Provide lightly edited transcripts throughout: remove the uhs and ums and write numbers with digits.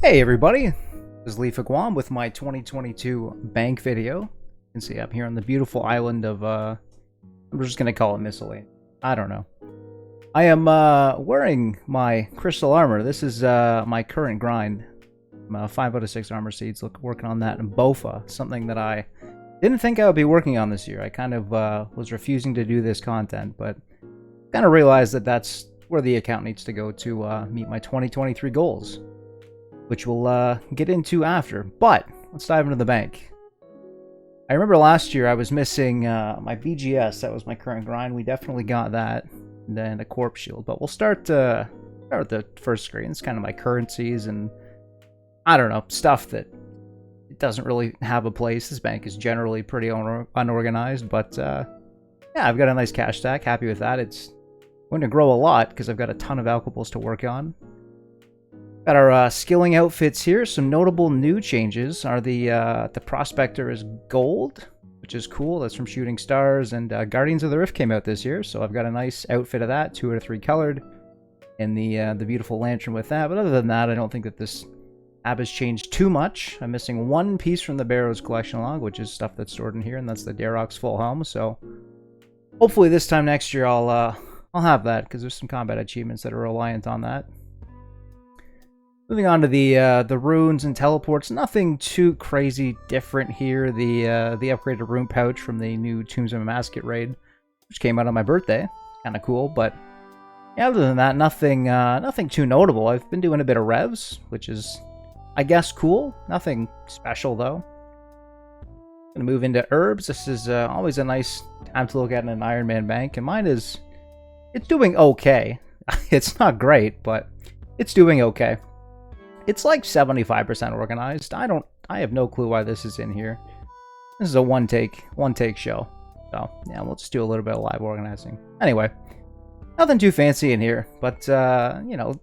Hey everybody, this is Leaf of Guam with my 2022 bank video. You can see I'm here on the beautiful island of, I'm just going to call it Miscellany. I don't know. I am wearing my crystal armor. This is my current grind. 5 out of 6 armor seeds, working on that in BOFA, something that I didn't think I would be working on this year. I kind of was refusing to do this content, but kind of realized that that's where the account needs to go to meet my 2023 goals, which we'll get into after. But let's dive into the bank. I remember last year I was missing my BGS. That was my current grind. We definitely got that, and then a corpse shield. But we'll start with the first screen. It's kind of my currencies and I don't know, stuff that it doesn't really have a place. This bank is generally pretty unorganized, but yeah, I've got a nice cash stack. Happy with that. It's going to grow a lot because I've got a ton of alcohols to work on. Got our skilling outfits here. Some notable new changes are the Prospector is gold, which is cool. That's from Shooting Stars, and Guardians of the Rift came out this year, so I've got a nice outfit of that, 2 out of 3 colored, and the beautiful lantern with that. But other than that, I don't think that this tab has changed too much. I'm missing one piece from the Barrows collection log, which is stuff that's stored in here, and that's the Darrock's full helm. So hopefully this time next year I'll have that, because there's some combat achievements that are reliant on that. Moving on to the runes and teleports, nothing too crazy different here. The upgraded rune pouch from the new Tombs of Amasket raid, which came out on my birthday, kind of cool. But yeah, other than that, nothing too notable. I've been doing a bit of revs, which is, I guess, cool. Nothing special though. Gonna move into herbs. This is always a nice time to look at in an Ironman bank, and mine it's doing okay. It's not great, but it's doing okay. It's like 75% organized. I have no clue why this is in here. This is a one take show. So yeah, we'll just do a little bit of live organizing. Anyway, nothing too fancy in here, but you know,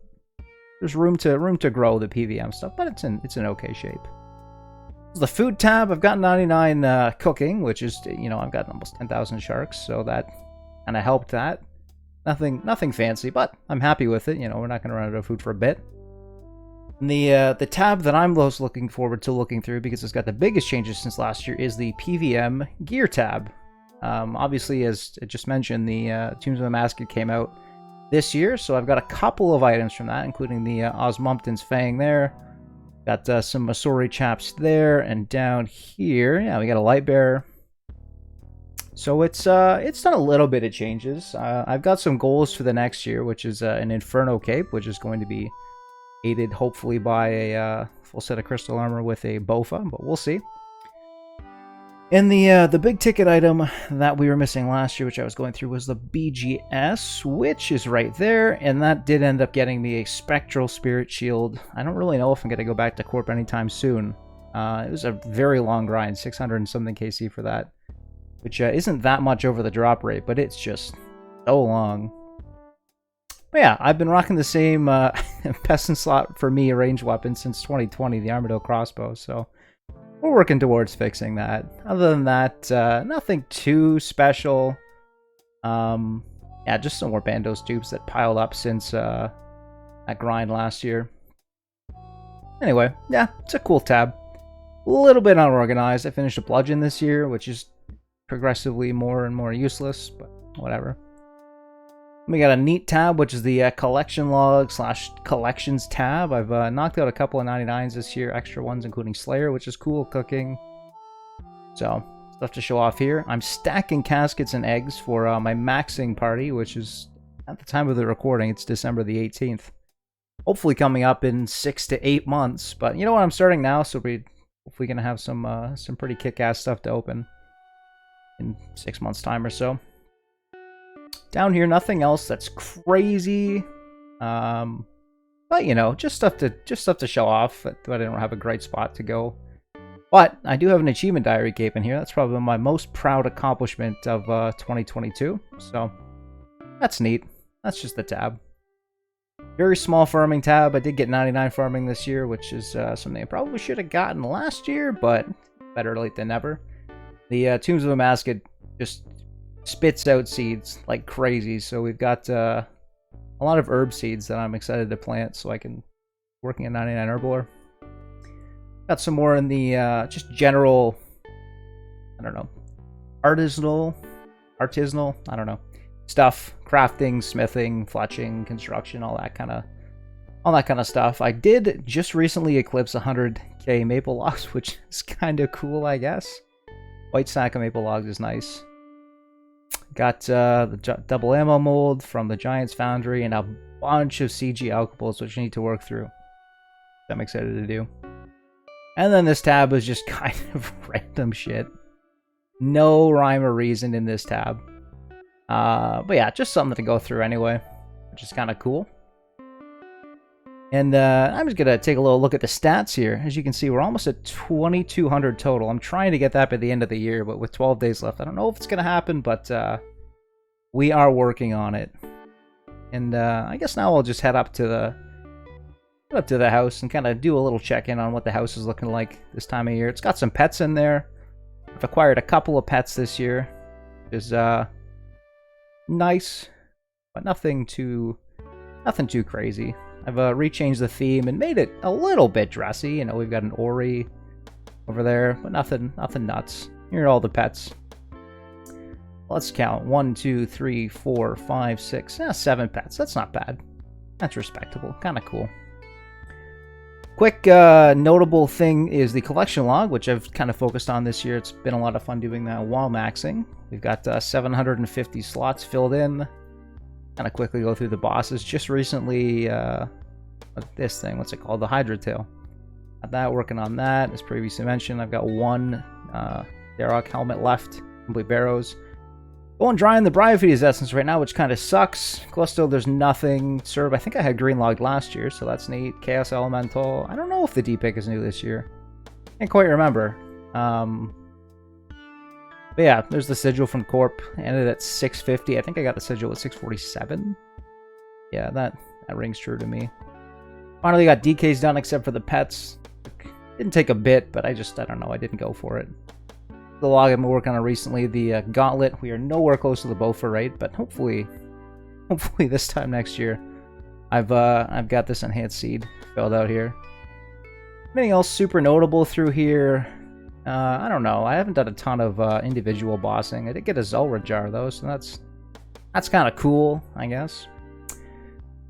there's room to grow the PVM stuff, but it's in okay shape. The food tab, I've got 99 cooking, which is, you know, I've got almost 10,000 sharks, so that kind of helped that. Nothing fancy, but I'm happy with it. You know, we're not going to run out of food for a bit. And the tab that I'm most looking forward to looking through, because it's got the biggest changes since last year, is the PVM gear tab. Obviously, as I just mentioned, the Tombs of Amasket came out this year, so I've got a couple of items from that, including the Osmumpton's Fang there. Got some Masori chaps there, and down here, yeah, we got a light bearer. So it's done a little bit of changes. I've got some goals for the next year, which is an Inferno cape, which is going to be aided hopefully by a full set of crystal armor with a BOFA, but we'll see. And the big ticket item that we were missing last year, which I was going through, was the BGS, which is right there, and that did end up getting me a Spectral Spirit Shield. I don't really know if I'm going to go back to Corp anytime soon. It was a very long grind, 600 and something KC for that, which isn't that much over the drop rate, but it's just so long. But yeah, I've been rocking the same Pestin slot for me range weapon since 2020, the Armadillo crossbow, so we're working towards fixing that. Other than that, nothing too special. Yeah, just some more Bandos dupes that piled up since that grind last year. Anyway, yeah, it's a cool tab. A little bit unorganized. I finished a bludgeon this year, which is progressively more and more useless, but whatever. We got a neat tab, which is the collection log / collections tab. I've knocked out a couple of 99s this year, extra ones including Slayer, which is cool, cooking. So, stuff to show off here. I'm stacking caskets and eggs for my maxing party, which is, at the time of the recording, it's December the 18th. Hopefully coming up in 6 to 8 months, but you know what, I'm starting now, so we're hopefully going to have some pretty kick-ass stuff to open in 6 months' time or so. Down here, nothing else that's crazy, but you know, just stuff to show off. But I don't have a great spot to go. But I do have an achievement diary cape in here. That's probably my most proud accomplishment of 2022. So that's neat. That's just the tab. Very small farming tab. I did get 99 farming this year, which is something I probably should have gotten last year, but better late than never. The Tombs of Amasket just spits out seeds like crazy, so we've got a lot of herb seeds that I'm excited to plant so I can working at 99 Herbalore. Got some more in the just general, I don't know, artisanal, I don't know, stuff, crafting, smithing, fletching, construction, all that kind of stuff. I did just recently eclipse 100k maple logs, which is kind of cool, I guess. White stack of maple logs is nice. Got the double ammo mold from the Giants Foundry and a bunch of CG alcohols, which I need to work through. I'm excited to do. And then this tab is just kind of random shit. No rhyme or reason in this tab. But yeah, just something to go through anyway, which is kind of cool. And I'm just going to take a little look at the stats here. As you can see, we're almost at 2,200 total. I'm trying to get that by the end of the year, but with 12 days left, I don't know if it's going to happen, but we are working on it. And I guess now I'll just head up to the house and kind of do a little check-in on what the house is looking like this time of year. It's got some pets in there. I've acquired a couple of pets this year. Is nice, but nothing too crazy. I've rechanged the theme and made it a little bit dressy. You know, we've got an Ori over there, but nothing nuts. Here are all the pets. Let's count. 1, 2, 3, 4, 5, 6, 7 pets. That's not bad. That's respectable. Kind of cool. Quick notable thing is the collection log, which I've kind of focused on this year. It's been a lot of fun doing that while maxing. We've got 750 slots filled in. Kind of quickly go through the bosses. Just recently, this thing, what's it called? The Hydra Tail. Got that, working on that. As previously mentioned, I've got one Darok helmet left. Complete Barrows. Going dry in the Briarfeed Essence right now, which kind of sucks. Callisto, there's nothing. Serb, I think I had green logged last year, so that's neat. Chaos Elemental. I don't know if the D-Pick is new this year. Can't quite remember. But yeah, there's the sigil from Corp. Ended at 650. I think I got the sigil at 647. Yeah, that rings true to me. Finally got DKs done except for the pets. Didn't take a bit, but I don't know. I didn't go for it. The log I've been working on recently, the Gauntlet. We are nowhere close to the Bofa rate, but hopefully this time next year, I've got this enhanced seed filled out here. Anything else super notable through here? I don't know. I haven't done a ton of individual bossing. I did get a Zulrah jar though, so that's kind of cool, I guess.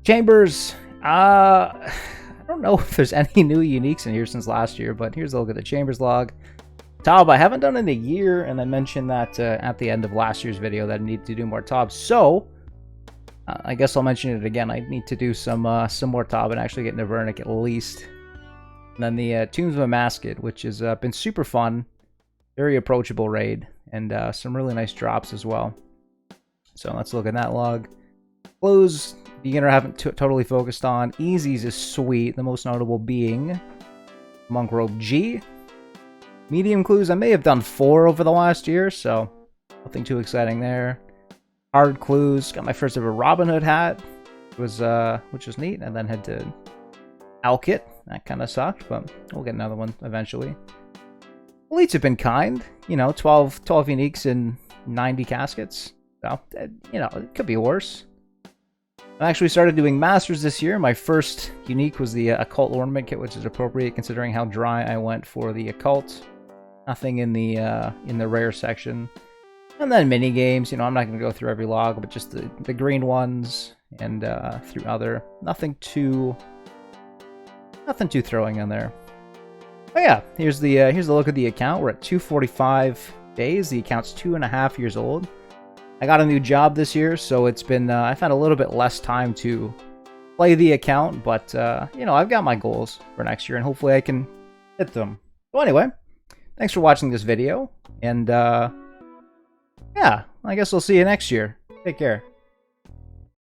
Chambers. I don't know if there's any new uniques in here since last year, but here's a look at the Chambers log. Tob, I haven't done in a year, and I mentioned that at the end of last year's video that I need to do more Tob. So I guess I'll mention it again. I need to do some more Tob and actually get into Vernic at least. And then the Tombs of a Masked, which has been super fun, very approachable raid, and some really nice drops as well. So let's look at that log. Close, beginner I haven't totally focused on. Easies is sweet, the most notable being Monk Robe G. Medium clues, I may have done 4 over the last year, so nothing too exciting there. Hard clues, got my first ever Robin Hood hat, which was neat, and then head to Alkit. That kind of sucked, but we'll get another one eventually. Elites have been kind, you know, 12 uniques and 90 caskets. So, you know, it could be worse. I actually started doing Masters this year. My first unique was the Occult Ornament Kit, which is appropriate considering how dry I went for the Occult. Nothing in the rare section. And then mini games, you know, I'm not going to go through every log, but just the green ones and through other. Nothing too throwing in there. But yeah, here's the look at the account. We're at 245 days. The account's 2.5 years old. I got a new job this year, so it's been I've had a little bit less time to play the account, but you know, I've got my goals for next year, and hopefully I can hit them. So anyway, thanks for watching this video, and yeah, I guess I'll see you next year. Take care.